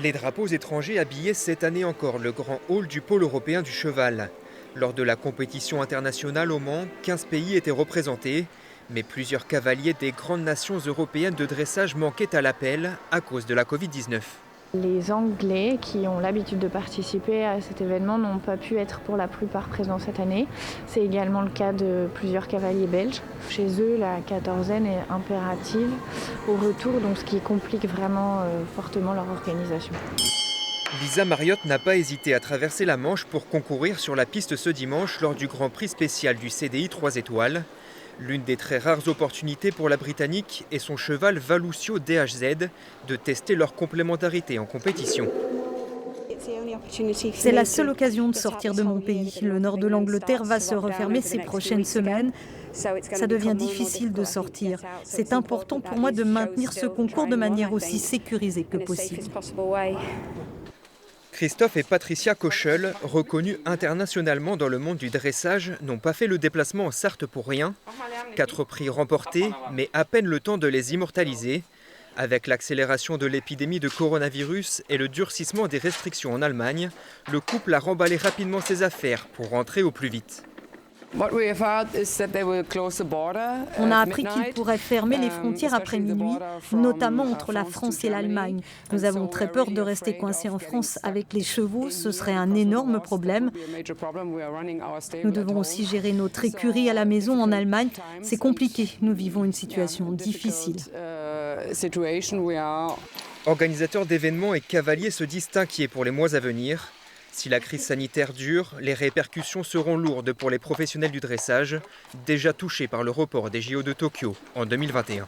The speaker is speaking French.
Les drapeaux étrangers habillaient cette année encore le grand hall du pôle européen du cheval. Lors de la compétition internationale au Mans, 15 pays étaient représentés, mais plusieurs cavaliers des grandes nations européennes de dressage manquaient à l'appel à cause de la Covid-19. Les Anglais qui ont l'habitude de participer à cet événement n'ont pas pu être pour la plupart présents cette année. C'est également le cas de plusieurs cavaliers belges. Chez eux, la quatorzaine est impérative au retour, donc ce qui complique vraiment fortement leur organisation. Lisa Marriott n'a pas hésité à traverser la Manche pour concourir sur la piste ce dimanche lors du Grand Prix spécial du CDI 3 étoiles. L'une des très rares opportunités pour la Britannique et son cheval Valucio DHZ de tester leur complémentarité en compétition. C'est la seule occasion de sortir de mon pays. Le nord de l'Angleterre va se refermer ces prochaines semaines. Ça devient difficile de sortir. C'est important pour moi de maintenir ce concours de manière aussi sécurisée que possible. Christophe et Patricia Kochel, reconnus internationalement dans le monde du dressage, n'ont pas fait le déplacement en Sarthe pour rien. 4 prix remportés, mais à peine le temps de les immortaliser. Avec l'accélération de l'épidémie de coronavirus et le durcissement des restrictions en Allemagne, le couple a remballé rapidement ses affaires pour rentrer au plus vite. On a appris qu'ils pourraient fermer les frontières après minuit, notamment entre la France et l'Allemagne. Nous avons très peur de rester coincés en France avec les chevaux, ce serait un énorme problème. Nous devons aussi gérer notre écurie à la maison en Allemagne. C'est compliqué, nous vivons une situation difficile. Organisateurs d'événements et cavaliers se disent inquiets pour les mois à venir. Si la crise sanitaire dure, les répercussions seront lourdes pour les professionnels du dressage, déjà touchés par le report des JO de Tokyo en 2021.